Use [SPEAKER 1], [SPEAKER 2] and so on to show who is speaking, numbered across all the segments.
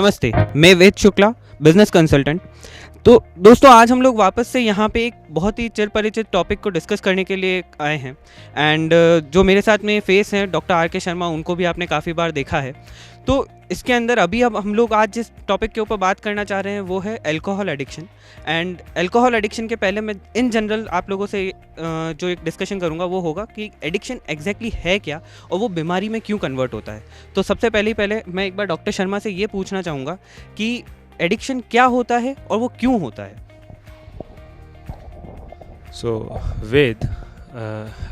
[SPEAKER 1] नमस्ते, मैं वेद Shukla, business consultant. तो दोस्तों, आज हम लोग वापस से यहाँ पे एक बहुत ही चिर परिचित टॉपिक को डिस्कस करने के लिए आए हैं। एंड जो मेरे साथ में फेस हैं डॉक्टर आर के शर्मा, उनको भी आपने काफ़ी बार देखा है। तो इसके अंदर अभी अब हम लोग आज जिस टॉपिक के ऊपर बात करना चाह रहे हैं वो है alcohol addiction. And alcohol addiction के पहले मैं इन जनरल आप लोगों से जो एक डिस्कशन करूँगा वो होगा कि एडिक्शन एग्जैक्टली है क्या और वो बीमारी में क्यों कन्वर्ट होता है। तो सबसे पहले मैं एक बार डॉक्टर शर्मा से ये पूछना चाहूँगा कि एडिक्शन क्या होता है और वो क्यों होता है।
[SPEAKER 2] वेद,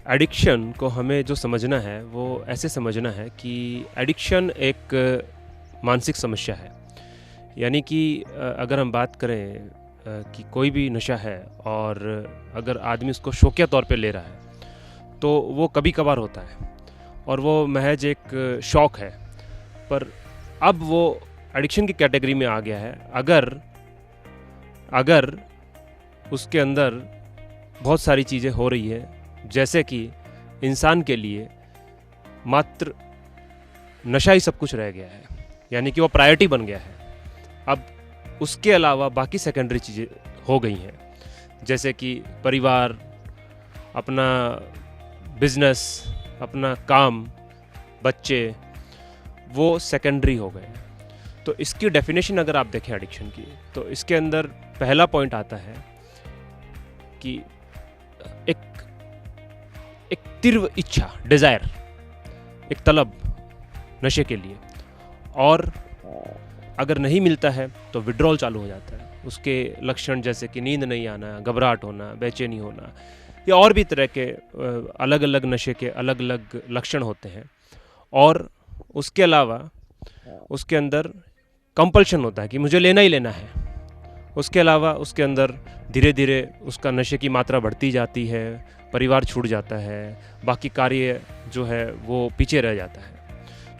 [SPEAKER 2] एडिक्शन को हमें जो समझना है वो ऐसे समझना है कि एडिक्शन एक मानसिक समस्या है। यानी कि अगर हम बात करें कि कोई भी नशा है और अगर आदमी उसको शौकिया तौर पे ले रहा है तो वो कभी कभार होता है और वो महज एक शौक़ है, पर अब वो एडिक्शन की कैटेगरी में आ गया है अगर उसके अंदर बहुत सारी चीज़ें हो रही है, जैसे कि इंसान के लिए मात्र नशा ही सब कुछ रह गया है, यानी कि वो प्रायोरिटी बन गया है। अब उसके अलावा बाकी सेकेंडरी चीज़ें हो गई हैं, जैसे कि परिवार, अपना बिजनेस, अपना काम, बच्चे, वो सेकेंडरी हो गए। तो इसकी डेफिनेशन अगर आप देखें एडिक्शन की, तो इसके अंदर पहला पॉइंट आता है कि एक तीव्र इच्छा, डिज़ायर, एक तलब नशे के लिए, और अगर नहीं मिलता है तो विड्रॉल चालू हो जाता है। उसके लक्षण जैसे कि नींद नहीं आना, घबराहट होना, बेचैनी होना, या और भी तरह के अलग अलग नशे के अलग अलग लक्षण होते हैं। और उसके अलावा उसके अंदर कंपल्शन होता है कि मुझे लेना ही लेना है। उसके अलावा उसके अंदर धीरे धीरे उसका नशे की मात्रा बढ़ती जाती है, परिवार छूट जाता है, बाकी कार्य जो है वो पीछे रह जाता है।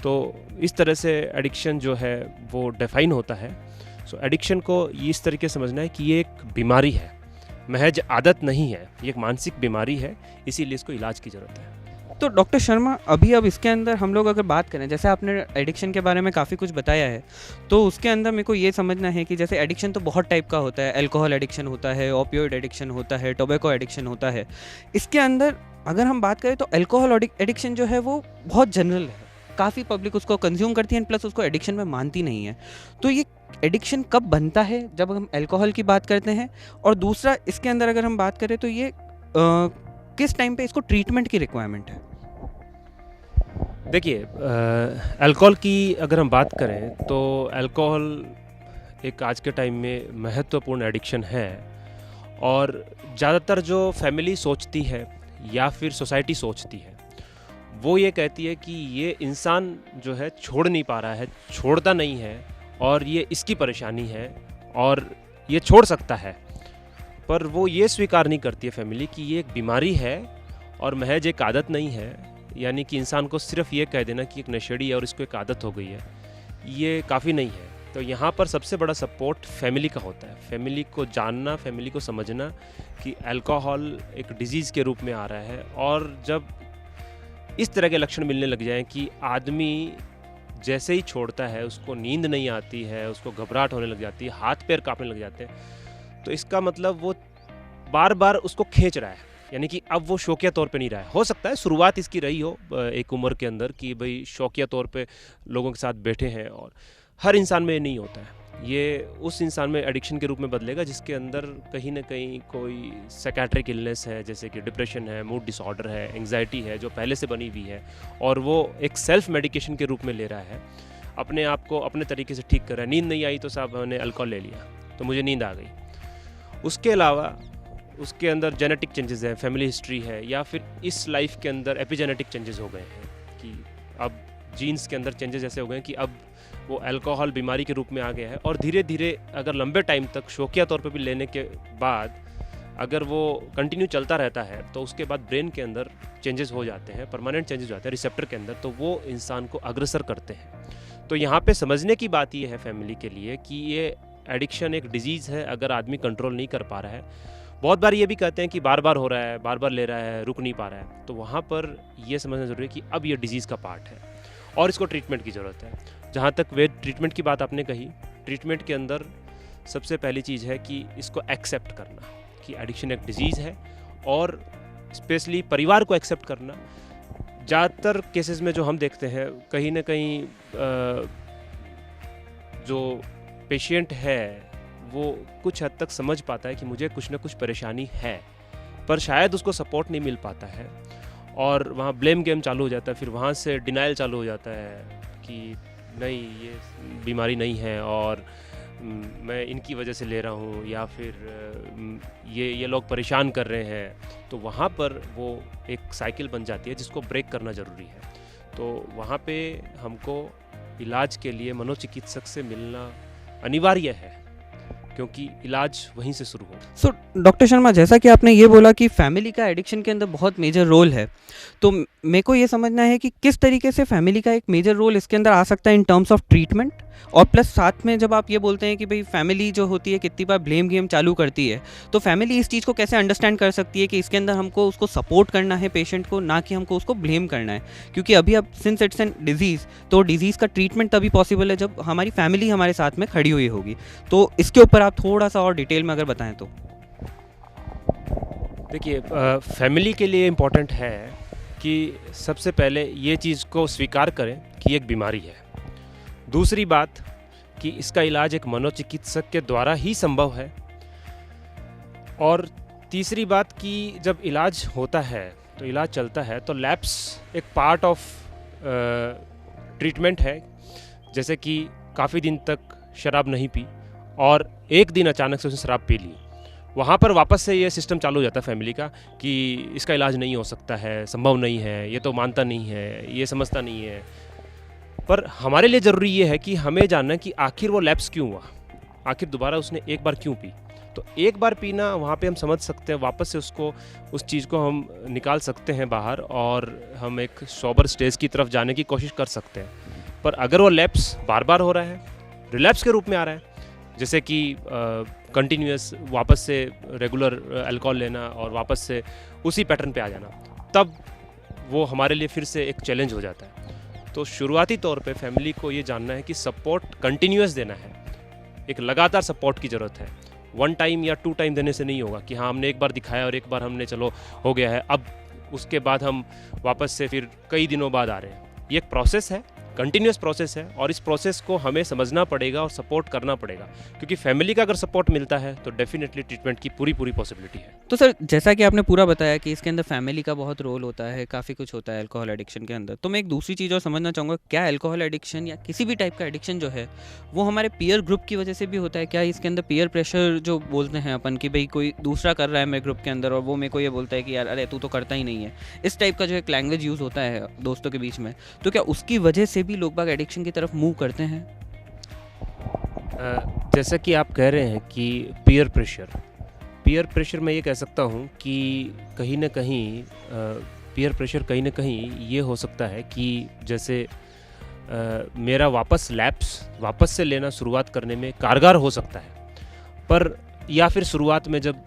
[SPEAKER 2] तो इस तरह से एडिक्शन जो है वो डिफाइन होता है। एडिक्शन को इस तरीके से समझना है कि ये एक बीमारी है, महज आदत नहीं है, ये एक मानसिक बीमारी है, इसीलिए इसको इलाज की ज़रूरत है।
[SPEAKER 1] तो डॉक्टर शर्मा, अब इसके अंदर हम लोग अगर बात करें, जैसे आपने एडिक्शन के बारे में काफ़ी कुछ बताया है, तो उसके अंदर मेरे को ये समझना है कि जैसे एडिक्शन तो बहुत टाइप का होता है। अल्कोहल एडिक्शन होता है, ओपियोइड एडिक्शन होता है, टोबैको एडिक्शन होता है। इसके अंदर अगर हम बात करें तो अल्कोहल एडिक्शन जो है वो बहुत जनरल है, काफ़ी पब्लिक उसको कंज्यूम करती है, प्लस उसको एडिक्शन में मानती नहीं है। तो ये एडिक्शन कब बनता है? जब हम अल्कोहल की बात करते हैं। और दूसरा, इसके अंदर अगर हम बात करें तो ये किस टाइम पे इसको ट्रीटमेंट की रिक्वायरमेंट है?
[SPEAKER 2] देखिए, अल्कोहल की अगर हम बात करें तो अल्कोहल एक आज के टाइम में महत्वपूर्ण एडिक्शन है। और ज़्यादातर जो फैमिली सोचती है या फिर सोसाइटी सोचती है, वो ये कहती है कि ये इंसान जो है छोड़ नहीं पा रहा है, छोड़ता नहीं है, और ये इसकी परेशानी है और ये छोड़ सकता है। पर वो ये स्वीकार नहीं करती है फैमिली कि ये एक बीमारी है और महज एक आदत नहीं है। यानी कि इंसान को सिर्फ ये कह देना कि एक नशेड़ी है और इसको एक आदत हो गई है, ये काफ़ी नहीं है। तो यहाँ पर सबसे बड़ा सपोर्ट फैमिली का होता है। फैमिली को जानना, फैमिली को समझना कि अल्कोहल एक डिजीज़ के रूप में आ रहा है, और जब इस तरह के लक्षण मिलने लग जाएं कि आदमी जैसे ही छोड़ता है उसको नींद नहीं आती है, उसको घबराहट होने लग जाती है, हाथ पैर कांपने लग जाते हैं, तो इसका मतलब वो बार बार उसको खींच रहा है। यानी कि अब वो शौकिया तौर पे नहीं रहा है। हो सकता है शुरुआत इसकी रही हो एक उम्र के अंदर कि भाई शौकिया तौर पे लोगों के साथ बैठे हैं, और हर इंसान में नहीं होता है। ये उस इंसान में एडिक्शन के रूप में बदलेगा जिसके अंदर कहीं ना कहीं कोई साइकियाट्रिक इलनेस है, जैसे कि डिप्रेशन है, मूड डिसऑर्डर है, एंग्जाइटी है, जो पहले से बनी हुई है, और वो एक सेल्फ मेडिकेशन के रूप में ले रहा है, अपने आप को अपने तरीके से ठीक कर रहा है। नींद नहीं आई तो साहब मैंने अल्कोहल ले लिया तो मुझे नींद आ गई। उसके अलावा उसके अंदर जेनेटिक चेंजेस हैं, फैमिली हिस्ट्री है, या फिर इस लाइफ के अंदर एपिजेनेटिक चेंजेस हो गए हैं कि अब जीन्स के अंदर चेंजेस ऐसे हो गए हैं कि अब वो अल्कोहल बीमारी के रूप में आ गया है। और धीरे धीरे अगर लंबे टाइम तक शौकिया तौर पे भी लेने के बाद अगर वो कंटिन्यू चलता रहता है तो उसके बाद ब्रेन के अंदर चेंजेस हो जाते हैं, परमानेंट चेंजेस हो जाते हैं रिसेप्टर के अंदर, तो वो इंसान को अग्रसर करते हैं। तो यहाँ पे समझने की बात ये है फैमिली के लिए कि ये एडिक्शन एक डिजीज़ है। अगर आदमी कंट्रोल नहीं कर पा रहा है, बहुत बार ये भी कहते हैं कि बार बार हो रहा है, बार बार ले रहा है, रुक नहीं पा रहा है, तो वहाँ पर ये समझना ज़रूरी है कि अब ये डिजीज़ का पार्ट है और इसको ट्रीटमेंट की ज़रूरत है। जहाँ तक वे ट्रीटमेंट की बात आपने कही, ट्रीटमेंट के अंदर सबसे पहली चीज़ है कि इसको एक्सेप्ट करना कि एडिक्शन एक डिजीज़ है, और स्पेशली परिवार को एक्सेप्ट करना। ज़्यादातर केसेस में जो हम देखते हैं, कहीं ना कहीं जो पेशेंट है वो कुछ हद तक समझ पाता है कि मुझे कुछ ना कुछ परेशानी है, पर शायद उसको सपोर्ट नहीं मिल पाता है, और वहाँ ब्लेम गेम चालू हो जाता है। फिर वहाँ से डिनाइल चालू हो जाता है कि नहीं, ये बीमारी नहीं है और मैं इनकी वजह से ले रहा हूँ, या फिर ये लोग परेशान कर रहे हैं। तो वहाँ पर वो एक साइकिल बन जाती है जिसको ब्रेक करना ज़रूरी है। तो वहाँ पे हमको इलाज के लिए मनोचिकित्सक से मिलना अनिवार्य है, क्योंकि इलाज वहीं से शुरू हो।
[SPEAKER 1] सो डॉक्टर शर्मा, जैसा कि आपने ये बोला कि फैमिली का एडिक्शन के अंदर बहुत मेजर रोल है, तो मेरे को ये समझना है कि किस तरीके से फैमिली का एक मेजर रोल इसके अंदर आ सकता है इन टर्म्स ऑफ ट्रीटमेंट, और प्लस साथ में जब आप ये बोलते हैं कि भाई फैमिली जो होती है कितनी बार ब्लेम गेम चालू करती है, तो फैमिली इस चीज़ को कैसे अंडरस्टैंड कर सकती है कि इसके अंदर हमको उसको सपोर्ट करना है पेशेंट को, ना कि हमको उसको ब्लेम करना है। क्योंकि अभी अब सिंस इट्स एन डिजीज़, तो डिजीज़ का ट्रीटमेंट तभी पॉसिबल है जब हमारी फैमिली हमारे साथ में खड़ी हुई होगी। तो इसके ऊपर आप थोड़ा सा और डिटेल में अगर बताएं तो।
[SPEAKER 2] देखिए, फैमिली के लिए इम्पोर्टेंट है कि सबसे पहले ये चीज़ को स्वीकार करें कि एक बीमारी है। दूसरी बात कि इसका इलाज एक मनोचिकित्सक के द्वारा ही संभव है। और तीसरी बात कि जब इलाज होता है, तो इलाज चलता है, तो लैप्स एक पार्ट ऑफ ट्रीटमेंट है। जैसे कि काफ़ी दिन तक शराब नहीं पी और एक दिन अचानक से उसने शराब पी ली, वहाँ पर वापस से ये सिस्टम चालू हो जाता है फैमिली का कि इसका इलाज नहीं हो सकता है, संभव नहीं है, ये तो मानता नहीं है, ये समझता नहीं है। पर हमारे लिए ज़रूरी ये है कि हमें जानना कि आखिर वो लैप्स क्यों हुआ, आखिर दोबारा उसने एक बार क्यों पी। तो एक बार पीना, वहाँ पे हम समझ सकते हैं, वापस से उसको उस चीज़ को हम निकाल सकते हैं बाहर, और हम एक सोबर स्टेज की तरफ जाने की कोशिश कर सकते हैं। पर अगर वो लैप्स बार बार हो रहा है, रिलैप्स के रूप में आ रहा है, जैसे कि कंटिन्यूस वापस से रेगुलर अल्कोहल लेना और वापस से उसी पैटर्न पे आ जाना, तब वो हमारे लिए फिर से एक चैलेंज हो जाता है। तो शुरुआती तौर पे फैमिली को ये जानना है कि सपोर्ट कंटिन्यूस देना है, एक लगातार सपोर्ट की ज़रूरत है। 1 टाइम या 2 टाइम देने से नहीं होगा कि हाँ, हमने एक बार दिखाया और एक बार हमने चलो हो गया है, अब उसके बाद हम वापस से फिर कई दिनों बाद आ रहे हैं। ये एक प्रोसेस है, कंटिन्यूस प्रोसेस है, और इस प्रोसेस को हमें समझना पड़ेगा और सपोर्ट करना पड़ेगा, क्योंकि फैमिली का अगर सपोर्ट मिलता है तो डेफिनेटली ट्रीटमेंट की पूरी पॉसिबिलिटी है।
[SPEAKER 1] तो सर, जैसा कि आपने पूरा बताया कि इसके अंदर फैमिली का बहुत रोल होता है, काफ़ी कुछ होता है अल्कोहल एडिक्शन के अंदर, तो मैं एक दूसरी चीज़ और समझना चाहूँगा, क्या अल्कोहल एडिक्शन या किसी भी टाइप का एडिक्शन जो है वो हमारे पीयर ग्रुप की वजह से भी होता है? क्या इसके अंदर पीयर प्रेशर जो बोलते हैं अपन कि भाई कोई दूसरा कर रहा है मेरे ग्रुप के अंदर और वो मेरे को ये बोलता है कि यार अरे तू तो करता ही नहीं है, इस टाइप का जो एक लैंग्वेज यूज़ होता है दोस्तों के बीच में, तो क्या उसकी वजह से भी लोग बाग एडिक्शन की तरफ मूव करते हैं?
[SPEAKER 2] जैसा कि आप कह रहे हैं कि पीयर प्रेशर मैं ये कह सकता हूँ कि कहीं ना कहीं पीयर प्रेशर कहीं ना कहीं ये हो सकता है कि जैसे मेरा वापस से लेना शुरुआत करने में कारगर हो सकता है, पर या फिर शुरुआत में जब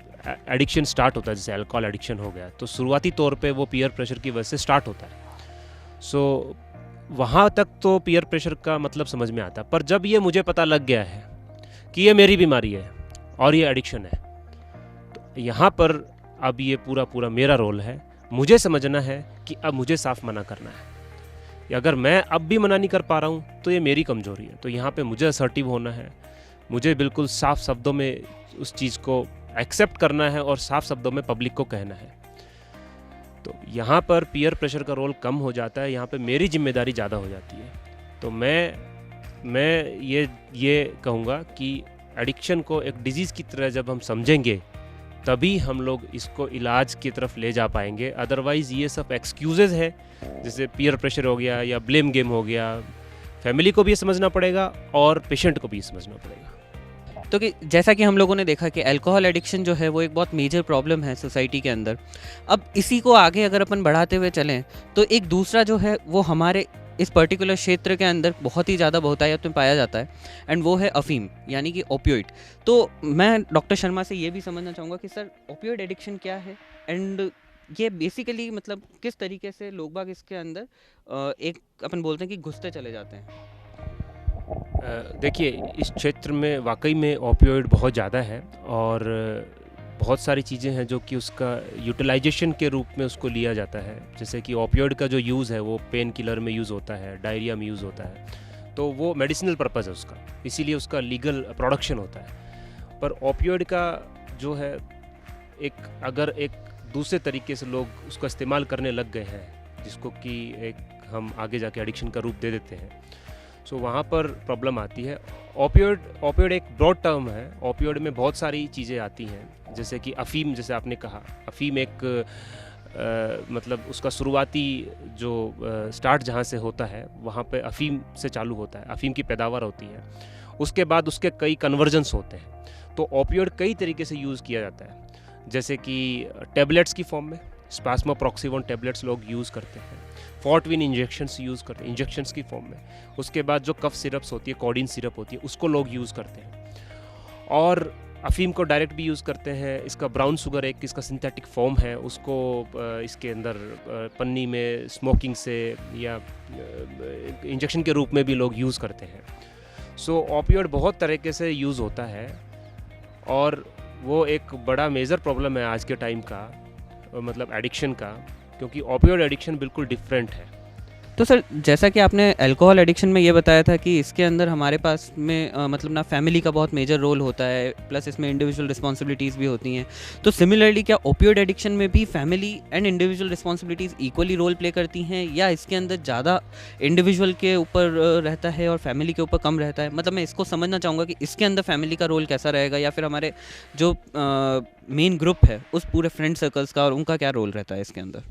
[SPEAKER 2] एडिक्शन स्टार्ट होता है, जैसे अल्कोहल एडिक्शन हो गया, तो शुरुआती तौर पे वो पीयर प्रेशर की वजह से स्टार्ट होता है। सो वहाँ तक तो पीयर प्रेशर का मतलब समझ में आता है। पर जब ये मुझे पता लग गया है कि ये मेरी बीमारी है और ये एडिक्शन है, तो यहाँ पर अब ये पूरा मेरा रोल है। मुझे समझना है कि अब मुझे साफ मना करना है। अगर मैं अब भी मना नहीं कर पा रहा हूँ तो ये मेरी कमज़ोरी है। तो यहाँ पे मुझे असर्टिव होना है, मुझे बिल्कुल साफ शब्दों में उस चीज़ को एक्सेप्ट करना है और साफ शब्दों में पब्लिक को कहना है। तो यहाँ पर पीयर प्रेशर का रोल कम हो जाता है, यहाँ पे मेरी जिम्मेदारी ज़्यादा हो जाती है। तो मैं ये कहूँगा कि एडिक्शन को एक डिजीज़ की तरह जब हम समझेंगे, तभी हम लोग इसको इलाज की तरफ ले जा पाएंगे। अदरवाइज़ ये सब एक्सक्यूज़ेज़ है, जैसे पीयर प्रेशर हो गया या ब्लेम गेम हो गया। फैमिली को भी ये समझना पड़ेगा और पेशेंट को भी समझना पड़ेगा।
[SPEAKER 1] तो कि जैसा कि हम लोगों ने देखा कि अल्कोहल एडिक्शन जो है वो एक बहुत मेजर प्रॉब्लम है सोसाइटी के अंदर। अब इसी को आगे अगर अपन बढ़ाते हुए चलें तो एक दूसरा जो है वो हमारे इस पर्टिकुलर क्षेत्र के अंदर बहुत ही ज़्यादा बहुतायत में पाया जाता है, एंड वो है अफीम, यानी कि ओपियोइड। तो मैं डॉक्टर शर्मा से ये भी समझना चाहूँगा कि सर ओपियोइड एडिक्शन क्या है, एंड ये बेसिकली मतलब किस तरीके से लोग बाग इसके अंदर एक अपन बोलते हैं कि घुसते चले जाते हैं।
[SPEAKER 2] देखिए, इस क्षेत्र में वाक़ई में ओपियोइड बहुत ज़्यादा है और बहुत सारी चीज़ें हैं जो कि उसका यूटिलाइज़ेशन के रूप में उसको लिया जाता है। जैसे कि ओपियोइड का जो यूज़ है वो पेन किलर में यूज़ होता है, डायरिया में यूज़ होता है, तो वो मेडिसिनल पर्पज़ है उसका, इसीलिए उसका लीगल प्रोडक्शन होता है। पर ओपियोइड का जो है अगर एक दूसरे तरीके से लोग उसका इस्तेमाल करने लग गए हैं, जिसको कि एक हम आगे जाके एडिक्शन का रूप दे देते हैं, सो वहाँ पर प्रॉब्लम आती है। ओपियोइड एक ब्रॉड टर्म है। ओपियोइड में बहुत सारी चीज़ें आती हैं, जैसे कि अफ़ीम, जैसे आपने कहा, अफ़ीम एक मतलब उसका शुरुआती जो स्टार्ट जहाँ से होता है वहाँ पे अफ़ीम से चालू होता है, अफ़ीम की पैदावार होती है। उसके बाद उसके कई कन्वर्जन्स होते हैं। तो ओपियोइड कई तरीके से यूज़ किया जाता है, जैसे कि टैबलेट्स की फॉर्म में स्पास्मोप्रॉक्सिवन टैबलेट्स लोग यूज़ करते हैं, फॉर्टविन इंजेक्शंस यूज़ करते हैं इंजेक्शंस की फॉर्म में। उसके बाद जो कफ सिरप्स होती है, कोडीन सिरप होती है, उसको लोग यूज़ करते हैं। और अफ़ीम को डायरेक्ट भी यूज़ करते हैं। इसका ब्राउन शुगर एक इसका सिंथेटिक फॉर्म है, उसको इसके अंदर पन्नी में स्मोकिंग से या इंजेक्शन के रूप में भी लोग यूज़ करते हैं। सो ओपियोइड बहुत तरीके से यूज़ होता है और वो एक बड़ा मेजर प्रॉब्लम है आज के टाइम का, मतलब एडिक्शन का, क्योंकि ओपियोइड एडिक्शन बिल्कुल डिफरेंट है।
[SPEAKER 1] तो सर, जैसा कि आपने अल्कोहल एडिक्शन में ये बताया था कि इसके अंदर हमारे पास में मतलब ना फैमिली का बहुत मेजर रोल होता है, प्लस इसमें इंडिविजुअल रिस्पॉन्सिबिलिटीज़ भी होती हैं। तो सिमिलरली क्या ओपियोइड एडिक्शन में भी family and individual responsibilities equally role play करती हैं, या इसके अंदर ज़्यादा इंडिविजुअल के ऊपर रहता है और फैमिली के ऊपर कम रहता है? मतलब मैं इसको समझना चाहूँगा कि इसके अंदर फैमिली का रोल कैसा रहेगा, या फिर हमारे जो मेन ग्रुप है उस पूरे फ्रेंड सर्कल्स का और उनका क्या रोल रहता है इसके अंदर?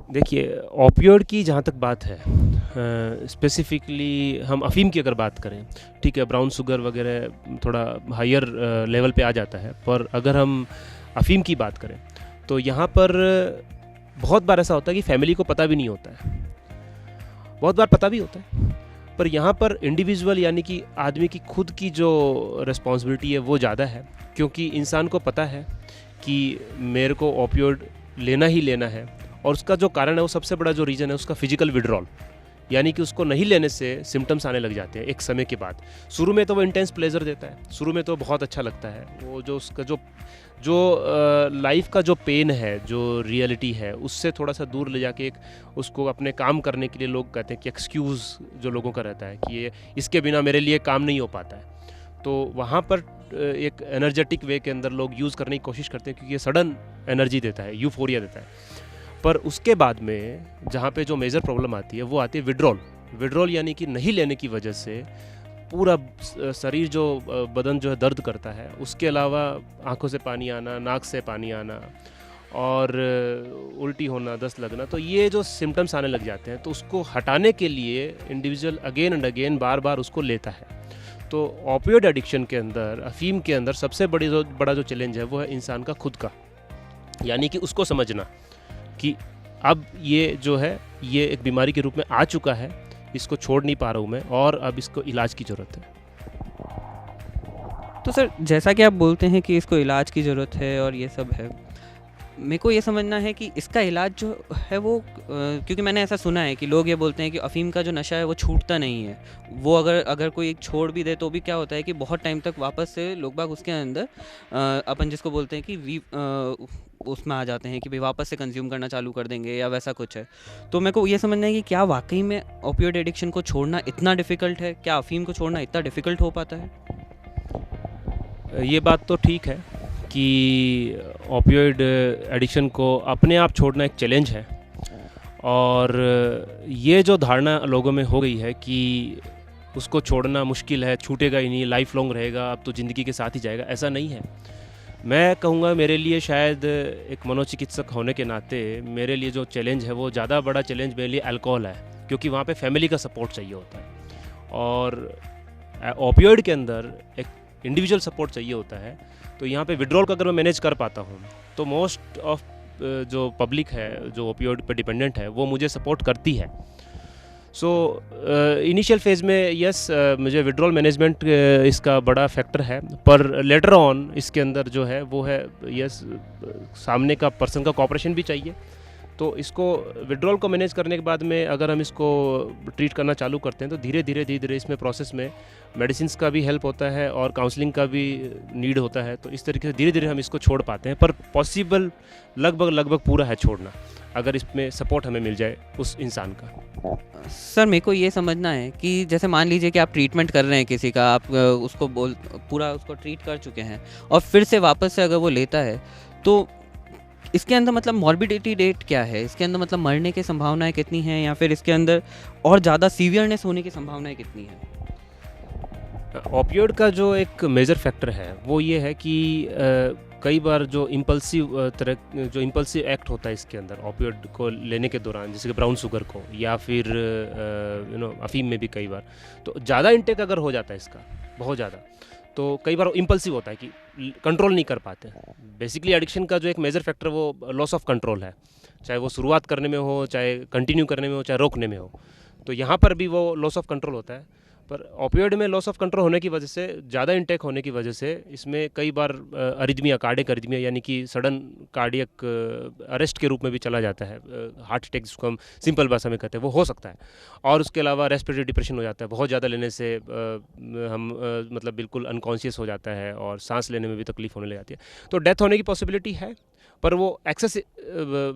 [SPEAKER 2] देखिए, ओपियोइड की जहाँ तक बात है, स्पेसिफिकली हम अफ़ीम की अगर बात करें, ठीक है, ब्राउन शुगर वगैरह थोड़ा हायर लेवल पे आ जाता है, पर अगर हम अफ़ीम की बात करें तो यहाँ पर बहुत बार ऐसा होता है कि फैमिली को पता भी नहीं होता है, बहुत बार पता भी होता है, पर यहाँ पर इंडिविजुअल यानी कि आदमी की खुद की जो रिस्पॉन्सिबिलिटी है वो ज़्यादा है, क्योंकि इंसान को पता है कि मेरे को ओपियोइड लेना ही लेना है। और उसका जो कारण है, वो सबसे बड़ा जो रीज़न है उसका फिजिकल विड्रॉल, यानी कि उसको नहीं लेने से सिम्टम्स आने लग जाते हैं एक समय के बाद। शुरू में तो वो इंटेंस प्लेजर देता है, शुरू में तो बहुत अच्छा लगता है, वो जो उसका जो लाइफ का जो पेन है, जो रियलिटी है, उससे थोड़ा सा दूर ले जाके एक उसको अपने काम करने के लिए लोग कहते हैं कि एक्सक्यूज़ जो लोगों का रहता है कि ये इसके बिना मेरे लिए काम नहीं हो पाता है। तो वहाँ पर एक एनर्जेटिक वे के अंदर लोग यूज़ करने की कोशिश करते हैं, क्योंकि ये सडन एनर्जी देता है, यूफोरिया देता है। पर उसके बाद में जहाँ पे जो मेजर प्रॉब्लम आती है वो आती है विड्रॉल, यानी कि नहीं लेने की वजह से पूरा शरीर जो बदन जो है दर्द करता है, उसके अलावा आंखों से पानी आना, नाक से पानी आना और उल्टी होना, दस्त लगना, तो ये जो सिम्टम्स आने लग जाते हैं, तो उसको हटाने के लिए इंडिविजुअल अगेन एंड अगेन बार बार उसको लेता है। तो ओपियोइड एडिक्शन के अंदर, अफ़ीम के अंदर सबसे बड़ा जो चैलेंज है वो है इंसान का खुद का, यानी कि उसको समझना कि अब ये जो है ये एक बीमारी के रूप में आ चुका है, इसको छोड़ नहीं पा रहा हूँ मैं और अब इसको इलाज की ज़रूरत है।
[SPEAKER 1] तो सर, जैसा कि आप बोलते हैं कि इसको इलाज की ज़रूरत है और ये सब है, मेरे को ये समझना है कि इसका इलाज जो है वो क्योंकि मैंने ऐसा सुना है कि लोग ये बोलते हैं कि अफ़ीम का जो नशा है वो छूटता नहीं है। वो अगर कोई एक छोड़ भी दे तो भी क्या होता है कि बहुत टाइम तक वापस से लोग बाग उसके अंदर अपन जिसको बोलते हैं कि उसमें आ जाते हैं कि भाई वापस से कंज्यूम करना चालू कर देंगे या वैसा कुछ है। तो मेरे को ये समझना है कि क्या वाकई में ओपियोइड एडिक्शन को छोड़ना इतना डिफ़िकल्ट है? क्या अफ़ीम को छोड़ना इतना डिफ़िकल्ट हो पाता है?
[SPEAKER 2] ये बात तो ठीक है कि ओपियोइड एडिक्शन को अपने आप छोड़ना एक चैलेंज है, और ये जो धारणा लोगों में हो गई है कि उसको छोड़ना मुश्किल है, छूटेगा ही नहीं, लाइफ लॉन्ग रहेगा, अब तो ज़िंदगी के साथ ही जाएगा, ऐसा नहीं है। मैं कहूँगा मेरे लिए, शायद एक मनोचिकित्सक होने के नाते, मेरे लिए जो चैलेंज है वो ज़्यादा बड़ा चैलेंज मेरे लिए अल्कोहल है, क्योंकि वहाँ पे फैमिली का सपोर्ट चाहिए होता है और ओपियोइड के अंदर एक इंडिविजुअल सपोर्ट चाहिए होता है। तो यहाँ पे विड्रॉल को अगर मैं मैनेज कर पाता हूँ तो मोस्ट ऑफ जो पब्लिक है जो ओपियोइड पे डिपेंडेंट है वो मुझे सपोर्ट करती है। सो इनिशियल फेज़ में यस, मुझे विड्रॉल मैनेजमेंट इसका बड़ा फैक्टर है, पर लेटर ऑन इसके अंदर जो है वो है यस, सामने का पर्सन का कोऑपरेशन भी चाहिए, तो इसको विड्रॉल को मैनेज करने के बाद में अगर हम इसको ट्रीट करना चालू करते हैं तो धीरे धीरे इसमें प्रोसेस में मेडिसिन का भी हेल्प होता है और काउंसलिंग का भी नीड होता है। तो इस तरीके से धीरे धीरे हम इसको छोड़ पाते हैं, पर पॉसिबल लगभग पूरा है छोड़ना, अगर इसमें सपोर्ट हमें मिल जाए उस इंसान का।
[SPEAKER 1] सर मेरे को ये समझना है कि जैसे मान लीजिए कि आप ट्रीटमेंट कर रहे हैं किसी का, आप उसको पूरा उसको ट्रीट कर चुके हैं और फिर से वापस से अगर वो लेता है, तो इसके अंदर मतलब मॉर्बिडिटी रेट क्या है, इसके अंदर मतलब मरने की संभावनाएं कितनी हैं, या फिर इसके अंदर और ज़्यादा सीवियरनेस होने की संभावनाएं कितनी हैं?
[SPEAKER 2] ओपियोइड का जो एक मेजर फैक्टर है वो ये है कि कई बार जो इम्पल्सिव एक्ट होता है इसके अंदर ओपियोइड को लेने के दौरान, जैसे कि ब्राउन शुगर को या फिर अफीम में भी कई बार, तो ज़्यादा इंटेक अगर हो जाता है इसका बहुत ज़्यादा, तो कई बार इम्पल्सिव होता है कि कंट्रोल नहीं कर पाते। बेसिकली एडिक्शन का जो एक मेजर फैक्टर वो लॉस ऑफ कंट्रोल है, चाहे वो शुरुआत करने में हो, चाहे कंटिन्यू करने में हो, चाहे रोकने में हो। तो यहाँ पर भी वो लॉस ऑफ कंट्रोल होता है। पर ओपियोइड में लॉस ऑफ कंट्रोल होने की वजह से, ज़्यादा इंटेक होने की वजह से इसमें कई बार अरिदमिया, कार्डियक अरिदमिया यानी कि सडन कार्डियक अरेस्ट के रूप में भी चला जाता है, हार्ट अटैक जिसको हम सिंपल भाषा में कहते हैं, वो हो सकता है। और उसके अलावा रेस्पिरेटरी डिप्रेशन हो जाता है, बहुत ज़्यादा लेने से हम मतलब बिल्कुल अनकॉन्शियस हो जाता है और सांस लेने में भी तकलीफ होने लग जाती है। तो डेथ होने की पॉसिबिलिटी है, पर वो एक्सेस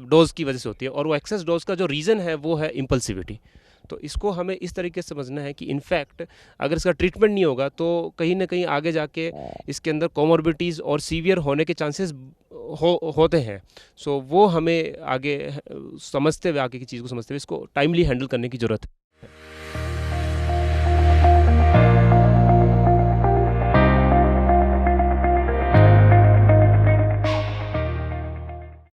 [SPEAKER 2] डोज की वजह से होती है, और वो एक्सेस डोज का जो रीज़न है वो है इम्पल्सिविटी। तो इसको हमें इस तरीके से समझना है कि इनफैक्ट अगर इसका ट्रीटमेंट नहीं होगा तो कहीं ना कहीं आगे जाके इसके अंदर कोमॉर्बिडिटीज़ और सीवियर होने के चांसेस होते हैं। सो वो हमें आगे समझते हुए, आगे की चीज़ को समझते हुए इसको टाइमली हैंडल करने की ज़रूरत है।